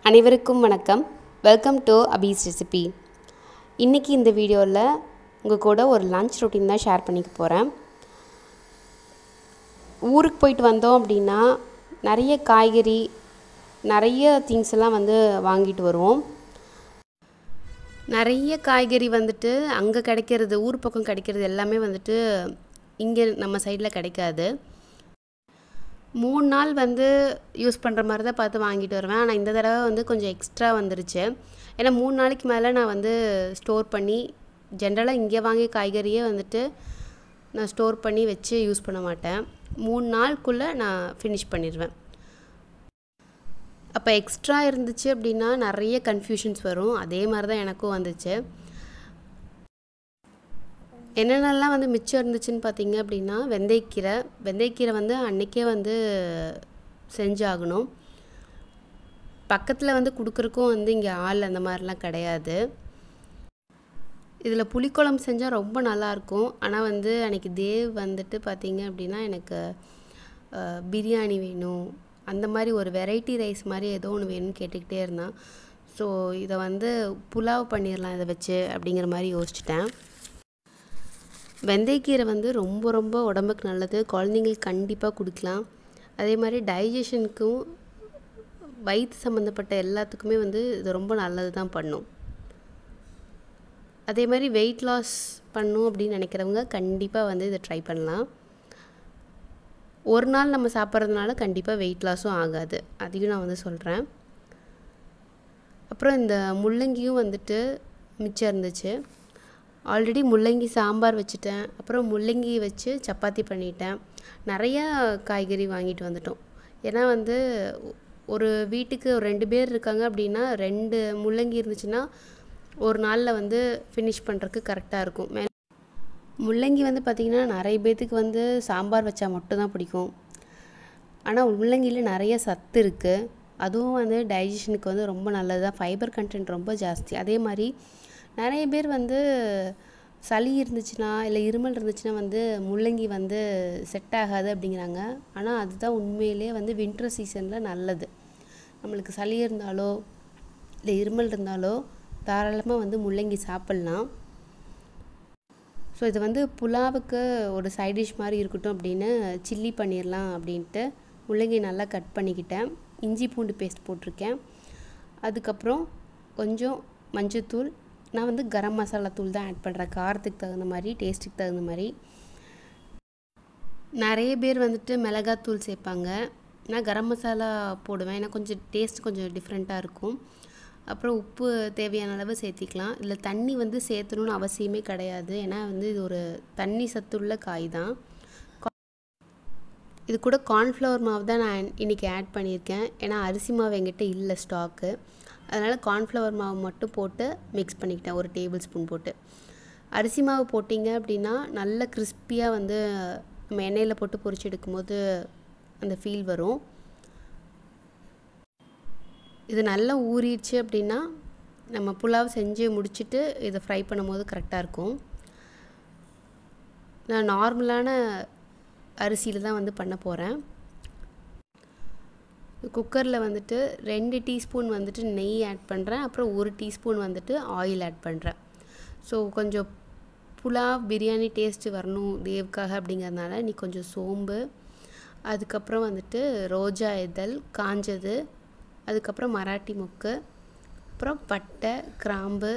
அனைவருக்கும் வணக்கம். Welcome to abis recipe. இன்றைக்கி இந்த வீடியோவில் உங்கள் கூட ஒரு லஞ்ச் ரொட்டீன் தான் ஷேர் பண்ணிக்க போகிறேன். ஊருக்கு போயிட்டு வந்தோம் அப்படின்னா நிறைய காய்கறி நிறைய திங்ஸ் எல்லாம் வாங்கிட்டு வருவோம். நிறைய காய்கறி அங்கே கிடைக்கிறது, ஊர் பக்கம் கிடைக்கிறது எல்லாமே இங்கே நம்ம சைடில் கிடைக்காது. 3 நாள் யூஸ் பண்ணுற மாதிரி தான் பார்த்து வாங்கிட்டு வருவேன். ஆனால் இந்த தடவை கொஞ்சம் எக்ஸ்ட்ரா வந்துருச்சு. ஏன்னா 3 நாளைக்கு மேலே நான் ஸ்டோர் பண்ணி, ஜென்ரலாக இங்கே வாங்கி காய்கறியே நான் ஸ்டோர் பண்ணி வச்சு யூஸ் பண்ண மாட்டேன். 3 நாளுக்குள்ளே நான் ஃபினிஷ் பண்ணிடுவேன். அப்போ எக்ஸ்ட்ரா இருந்துச்சு அப்படின்னா நிறைய கன்ஃபியூஷன்ஸ் வரும். அதே மாதிரி தான் எனக்கும் வந்துச்சு. என்னென்னலாம் மிச்சம் இருந்துச்சுன்னு பார்த்தீங்க அப்படின்னா, வெந்தயக்கீரை அன்றைக்கே செஞ்சாகணும். பக்கத்தில் கொடுக்குறக்கும் இங்கே ஆள் அந்த மாதிரிலாம் கிடையாது. இதில் புளிக்குழம்பு செஞ்சால் ரொம்ப நல்லாயிருக்கும். ஆனால் அன்றைக்கி தேவ் பார்த்தீங்க அப்படின்னா எனக்கு பிரியாணி வேணும், அந்த மாதிரி ஒரு வெரைட்டி ரைஸ் மாதிரி ஏதோ ஒன்று வேணும்னு கேட்டுக்கிட்டே இருந்தான். ஸோ இதை புலாவ் பண்ணிடலாம் இதை வச்சு அப்படிங்கிற மாதிரி யோசிச்சிட்டேன். வெந்தயக்கீரை ரொம்ப ரொம்ப உடம்புக்கு நல்லது. குழந்தைங்களுக்கு கண்டிப்பாக கொடுக்கலாம். அதே மாதிரி டைஜஷனுக்கும் வயிற்று சம்மந்தப்பட்ட எல்லாத்துக்குமே இது ரொம்ப நல்லது தான் பண்ணும். அதே மாதிரி வெயிட் லாஸ் பண்ணும் அப்படின்னு நினைக்கிறவங்க கண்டிப்பாக இதை ட்ரை பண்ணலாம். ஒரு நாள் நம்ம சாப்பிட்றதுனால கண்டிப்பாக வெயிட் லாஸும் ஆகாது. அதையும் நான் சொல்கிறேன். அப்புறம் இந்த முள்ளங்கியும் மிச்சம் இருந்துச்சு. ஆல்ரெடி முள்ளங்கி சாம்பார் வச்சுட்டேன். அப்புறம் முள்ளங்கி வச்சு சப்பாத்தி பண்ணிட்டேன். நிறையா காய்கறி வாங்கிட்டு வந்துட்டோம். ஏன்னா ஒரு வீட்டுக்கு 2 பேர் இருக்காங்க அப்படின்னா 2 முள்ளங்கி இருந்துச்சுன்னா ஒரு நாளில் ஃபினிஷ் பண்ணுறதுக்கு கரெக்டாக இருக்கும். முள்ளங்கி பார்த்திங்கன்னா நிறைய பேர்த்துக்கு சாம்பார் வச்சா மட்டும்தான் பிடிக்கும். ஆனால் முள்ளங்கியில் நிறைய சத்து இருக்குது. அதுவும் டைஜஷனுக்கு ரொம்ப நல்லது தான். ஃபைபர் கண்டென்ட் ரொம்ப ஜாஸ்தி. அதே மாதிரி நிறைய பேர் சளி இருந்துச்சுன்னா இல்லை இருமல் இருந்துச்சுன்னா முள்ளங்கி செட் ஆகாது அப்படிங்கிறாங்க. ஆனால் அதுதான் உண்மையிலே வின்டர் சீசனில் நல்லது. நம்மளுக்கு சளி இருந்தாலோ இல்லை இருமல் இருந்தாலோ தாராளமாக முள்ளங்கி சாப்பிட்லாம். ஸோ இது புலாவுக்கு ஒரு சைட் டிஷ் மாதிரி இருக்கட்டும் அப்படின்னு சில்லி பண்ணிடலாம் அப்படின்ட்டு முள்ளங்கி நல்லா கட் பண்ணிக்கிட்டேன். இஞ்சி பூண்டு பேஸ்ட் போட்டிருக்கேன். அதுக்கப்புறம் கொஞ்சம் மஞ்சத்தூள், நான் கரம் மசாலா தூள் தான் ஆட் பண்ணுறேன். காரத்துக்கு தகுந்த மாதிரி, டேஸ்ட்டுக்கு தகுந்த மாதிரி. நிறைய பேர் மிளகாத்தூள் சேர்ப்பாங்க. நான் கரம் மசாலா போடுவேன். ஏன்னா கொஞ்சம் டேஸ்ட் கொஞ்சம் டிஃப்ரெண்ட்டாக இருக்கும். அப்புறம் உப்பு தேவையான அளவு சேர்த்திக்கலாம். இதில் தண்ணி சேர்த்தணுன்னு அவசியமே கிடையாது. ஏன்னா இது ஒரு தண்ணி சத்துள்ள காய் தான். இது கூட கார்ன்ஃப்ளவர் மாவு தான் நான் இன்றைக்கி ஆட் பண்ணியிருக்கேன். ஏன்னா அரிசி மாவு என்கிட்ட இல்லை ஸ்டாக்கு. அதனால் கார்ன்ஃப்ளவர் மாவு மட்டும் போட்டு மிக்ஸ் பண்ணிக்கிட்டேன், ஒரு டேபிள் ஸ்பூன் போட்டு. அரிசி மாவு போட்டிங்க அப்படின்னா நல்ல கிறிஸ்பியாக நம்ம எண்ணெயில் போட்டு பொரிச்சு எடுக்கும்போது அந்த ஃபீல் வரும். இது நல்லா ஊறிடுச்சு அப்படின்னா நம்ம புலாவ் செஞ்சு முடிச்சுட்டு இதை ஃப்ரை பண்ணும்போது கரெக்டாக இருக்கும். நான் நார்மலான அரிசியில் தான் பண்ண போகிறேன். குக்கரில் 2 டீஸ்பூன் நெய் ஆட் பண்ணுறேன். அப்புறம் 1 டீஸ்பூன் ஆயில் ஆட் பண்ணுறேன். ஸோ கொஞ்சம் புலாவ் பிரியாணி டேஸ்ட்டு வரணும் தேவுக்காக அப்படிங்கிறதுனால நீ கொஞ்சம் சோம்பு, அதுக்கப்புறம் ரோஜா இதழ் காஞ்சது, அதுக்கப்புறம் மராட்டி மொக்கு, அப்புறம் பட்டை, கிராம்பு,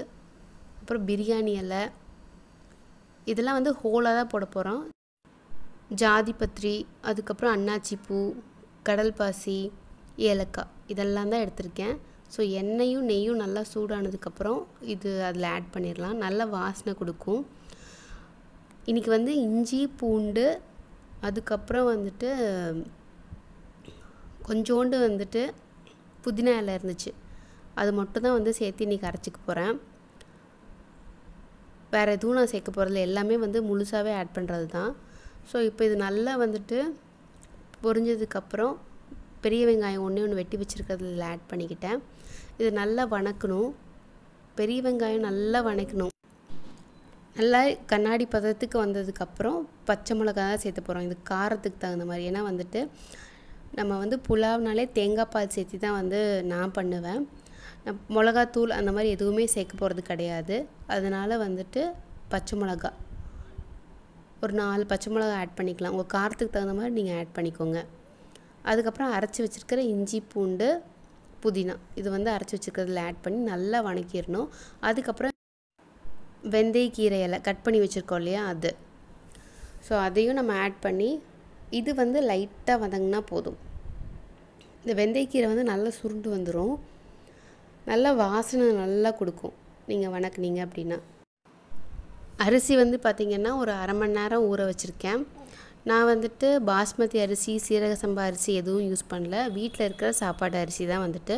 அப்புறம் பிரியாணி இலை, இதெல்லாம் ஹோலாக தான் போட போகிறோம். ஜாதி பத்திரி, அதுக்கப்புறம் அன்னாச்சி பூ, கடல் பாசி, ஏலக்காய், இதெல்லாம் தான் எடுத்திருக்கேன். ஸோ எண்ணெயும் நெய்யும் நல்லா சூடானதுக்கப்புறம் இது அதில் ஆட் பண்ணிடலாம். நல்ல வாசனை கொடுக்கும். இன்றைக்கி இஞ்சி பூண்டு, அதுக்கப்புறம் கொஞ்சோண்டு புதினா இலை இருந்துச்சு. அது மட்டும் தான் சேர்த்து இன்றைக்கி அரைச்சிக்க போகிறேன். வேறு எதுவும் நான் சேர்க்க போகிறதில்ல. எல்லாமே முழுசாகவே ஆட் பண்ணுறது தான். ஸோ இப்போ இது நல்லா பொரிஞ்சதுக்கப்புறம் பெரிய வெங்காயம் ஒன்று வெட்டி வச்சுருக்கிறதுல ஆட் பண்ணிக்கிட்டேன். இது நல்லா வணக்கணும். பெரிய வெங்காயம் நல்லா வணக்கணும். நல்லா கண்ணாடி பதத்துக்கு வந்ததுக்கப்புறம் பச்சை மிளகா தான் சேர்த்து போகிறோம். இது காரத்துக்கு தகுந்த மாதிரி. ஏன்னா நம்ம புலாவ்னாலே தேங்காய் பால் சேர்த்து தான் நான் பண்ணுவேன். மிளகாத்தூள் அந்த மாதிரி எதுவுமே சேர்க்க போகிறது கிடையாது. அதனால் வந்துட்டு பச்சை மிளகா ஒரு 4 பச்சை மிளகா ஆட் பண்ணிக்கலாம். உங்கள் காரத்துக்கு தகுந்த மாதிரி நீங்கள் ஆட் பண்ணிக்கோங்க. அதுக்கப்புறம் அரைச்சி வச்சுருக்கிற இஞ்சி பூண்டு புதினா இது வந்து அரைச்சி வச்சுருக்கிறதுல ஆட் பண்ணி நல்லா வணக்கிடணும். அதுக்கப்புறம் வெந்தயக்கீரை இலை கட் பண்ணி வச்சுருக்கோம் இல்லையா அது, ஸோ அதையும் நம்ம ஆட் பண்ணி இது வந்து லைட்டாக வதங்கினா போதும். இந்த வெந்தயக்கீரை வந்து நல்லா சுருண்டு வந்துடும், நல்லா வாசனை நல்லா கொடுக்கும் நீங்கள் வணக்குனீங்க அப்படின்னா. அரிசி வந்து பார்த்திங்கன்னா ஒரு அரை மணி நேரம் ஊற வச்சுருக்கேன். நான் வந்துட்டு பாஸ்மதி அரிசி சீரக சம்பா அரிசி எதுவும் யூஸ் பண்ணல, வீட்டில் இருக்கிற சாப்பாடு அரிசி தான் வந்துட்டு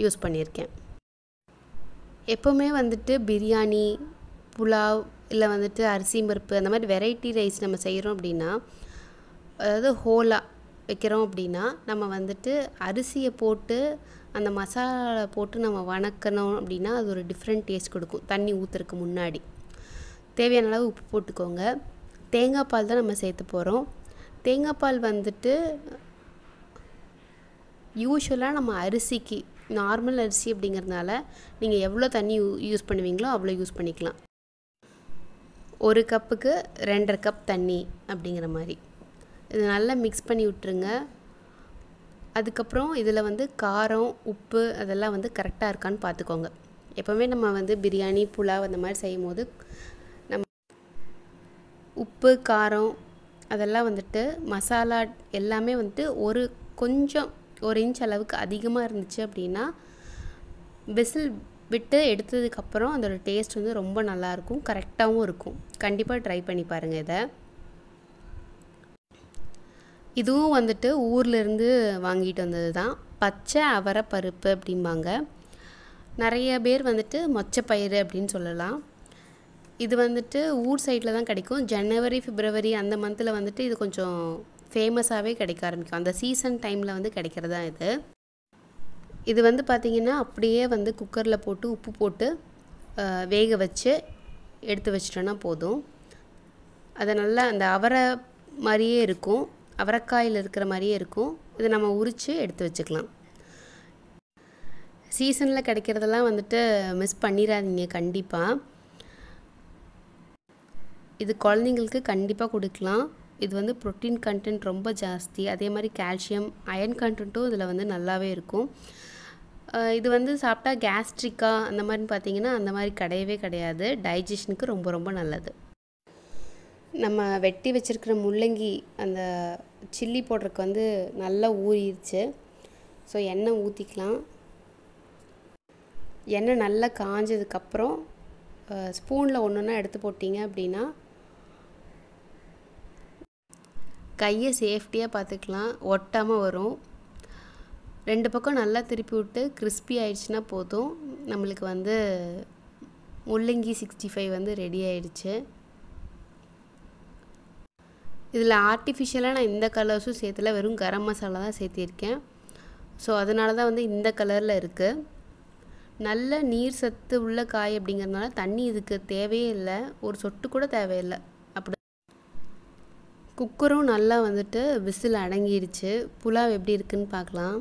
யூஸ் பண்ணியிருக்கேன். எப்போவுமே வந்துட்டு பிரியாணி புலாவ் இல்லை வந்துட்டு அரிசி பருப்பு அந்த மாதிரி வெரைட்டி ரைஸ் நம்ம செய்கிறோம் அப்படின்னா, அதாவது ஹோலாக வைக்கிறோம் அப்படின்னா நம்ம வந்துட்டு அரிசியை போட்டு அந்த மசாலா போட்டு நம்ம வணக்கணும் அப்படின்னா அது ஒரு டிஃப்ரெண்ட் டேஸ்ட் கொடுக்கும். தண்ணி ஊற்றுறதுக்கு முன்னாடி தேவையான அளவு உப்பு போட்டுக்கோங்க. தேங்காய் பால் தான் நம்ம சேர்த்து போகிறோம். தேங்காய் பால் வந்துட்டு யூஸ்வலாக நம்ம அரிசிக்கு நார்மல் அரிசி அப்படிங்கிறதுனால நீங்கள் எவ்வளோ தண்ணி யூஸ் பண்ணுவீங்களோ அவ்வளோ யூஸ் பண்ணிக்கலாம். ஒரு கப்புக்கு 2.5 கப் தண்ணி அப்படிங்கிற மாதிரி இது நல்லா மிக்ஸ் பண்ணி விட்டுருங்க. அதுக்கப்புறம் இதில் வந்து காரம் உப்பு அதெல்லாம் வந்து கரெக்டாக இருக்கான்னு பார்த்துக்கோங்க. எப்போவுமே நம்ம வந்து பிரியாணி புலாவ் அந்த மாதிரி செய்யும் போது நம்ம உப்பு காரம் அதெல்லாம் வந்துட்டு மசாலா எல்லாமே வந்துட்டு கொஞ்சம் 1 இன்ச் அளவுக்கு அதிகமாக இருந்துச்சு அப்படின்னா விசில் விட்டு எடுத்ததுக்கப்புறம் அதோட டேஸ்ட் வந்து ரொம்ப நல்லாயிருக்கும், கரெக்டாகவும் இருக்கும். கண்டிப்பாக ட்ரை பண்ணி பாருங்கள் இதை. இதுவும் வந்துட்டு ஊர்லேருந்து வாங்கிட்டு வந்தது தான். பச்சை அவரை பருப்பு அப்படிம்பாங்க, நிறைய பேர் வந்துட்டு மொச்சப்பயிறு அப்படின்னு சொல்லலாம். இது வந்துட்டு ஊர் சைடில் தான் கிடைக்கும். ஜனவரி பிப்ரவரி அந்த மந்தில் வந்துட்டு இது கொஞ்சம் ஃபேமஸாகவே கிடைக்க ஆரம்பிக்கும். அந்த சீசன் டைமில் வந்து கிடைக்கிறது தான் இது. இது வந்து பார்த்திங்கன்னா அப்படியே வந்து குக்கரில் போட்டு உப்பு போட்டு வேக வச்சு எடுத்து வச்சிட்டோன்னா போதும். அதை நல்லா அந்த அவரை மாதிரியே இருக்கும், அவரைக்காயில் இருக்கிற மாதிரியே இருக்கும். இதை நம்ம உரித்து எடுத்து வச்சுக்கலாம். சீசனில் கிடைக்கிறதெல்லாம் வந்துட்டு மிஸ் பண்ணிடாதீங்க கண்டிப்பாக. இது குழந்தைங்களுக்கு கண்டிப்பாக கொடுக்கலாம். இது வந்து ப்ரோட்டீன் கண்டென்ட் ரொம்ப ஜாஸ்தி, அதே மாதிரி கால்சியம் அயர்ன் கண்டென்ட்டும் இதில் வந்து நல்லாவே இருக்கும். இது வந்து சாப்பிட்டா கேஸ்ட்ரிக்கா அந்த மாதிரி பார்த்திங்கன்னா அந்த மாதிரி கிடையவே கிடையாது. டைஜஷனுக்கு ரொம்ப ரொம்ப நல்லது. நம்ம வெட்டி வச்சுருக்கிற முள்ளங்கி அந்த சில்லி போடுறதுக்கு வந்து நல்லா ஊறிடுச்சு. ஸோ எண்ணெய் ஊற்றிக்கலாம். எண்ணெய் நல்லா காஞ்சதுக்கப்புறம் ஸ்பூனில் ஒன்று எடுத்து போட்டிங்க அப்படின்னா கையை சேஃப்டியாக பார்த்துக்கலாம், ஒட்டாமல் வரும். 2 பக்கம் நல்லா திருப்பி விட்டு கிறிஸ்பி ஆயிடுச்சுன்னா போதும், நம்மளுக்கு வந்து முள்ளங்கி 65 வந்து ரெடி ஆயிடுச்சு. இதில் ஆர்டிஃபிஷியலாக நான் இந்த கலர்ஸும் சேர்த்துல, வெறும் கரம் மசாலா தான் சேர்த்திருக்கேன். ஸோ அதனால தான் வந்து இந்த கலரில் இருக்குது. நல்ல நீர் சத்து உள்ள காய் அப்படிங்கிறதுனால தண்ணி இதுக்கு தேவையே இல்லை, ஒரு சொட்டு கூட தேவையில்லை. அப்படி குக்கரும் நல்லா வந்துட்டு விசில் அடங்கிடுச்சு. புலாவ் எப்படி இருக்குன்னு பார்க்கலாம்.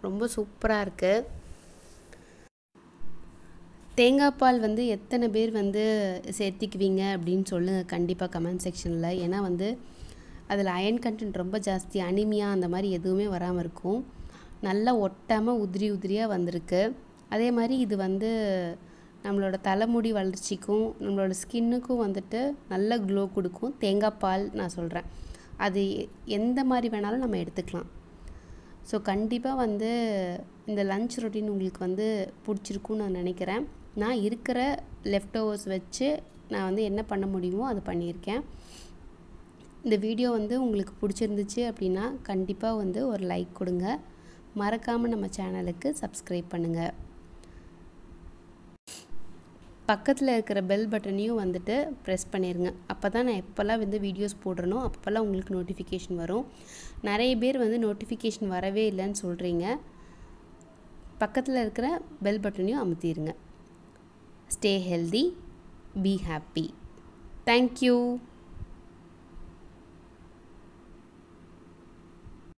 ரொம்ப சூப்பராக இருக்குது. தேங்காய் பால் வந்து எத்தனை பேர் வந்து சேர்த்திக்குவீங்க அப்படின்னு சொல்லுங்கள் கண்டிப்பாக கமெண்ட் செக்ஷனில். ஏன்னா வந்து அதில் அயர்ன் கண்டென்ட் ரொம்ப ஜாஸ்தி, அனிமியா அந்த மாதிரி எதுவுமே வராமல் இருக்கும். நல்லா ஒட்டாமல் உதிரி உதிரியாக வந்திருக்கு. அதே மாதிரி இது வந்து நம்மளோட தலைமுடி வளர்ச்சிக்கும் நம்மளோட ஸ்கின்னுக்கும் வந்துட்டு நல்ல க்ளோ கொடுக்கும். தேங்காய் பால் நான் சொல்கிறேன், அது எந்த மாதிரி வேணாலும் நம்ம எடுத்துக்கலாம். ஸோ கண்டிப்பாக வந்து இந்த லன்ச் ரொட்டீன் உங்களுக்கு வந்து பிடிச்சிருக்குன்னு நான் நினைக்கிறேன். நான் இருக்கிற லெஃப்ட் ஓவர்ஸ் வச்சு நான் வந்து என்ன பண்ண முடியுமோ அது பண்ணியிருக்கேன். இந்த வீடியோ வந்து உங்களுக்கு பிடிச்சிருந்துச்சு அப்படின்னா கண்டிப்பாக வந்து ஒரு லைக் கொடுங்க. மறக்காமல் நம்ம சேனலுக்கு சப்ஸ்கிரைப் பண்ணுங்கள். பக்கத்தில் இருக்கிற பெல் பட்டனையும் வந்துட்டு ப்ரெஸ் பண்ணிடுங்க. அப்போ தான் நான் எப்போல்லாம் வந்து வீடியோஸ் போடுறனோ அப்போல்லாம் உங்களுக்கு நோட்டிஃபிகேஷன் வரும். நிறைய பேர் வந்து நோட்டிஃபிகேஷன் வரவே இல்லைன்னு சொல்கிறீங்க. பக்கத்தில் இருக்கிற பெல் பட்டனையும் அமுத்திடுங்க. Stay healthy, be happy. Thank you.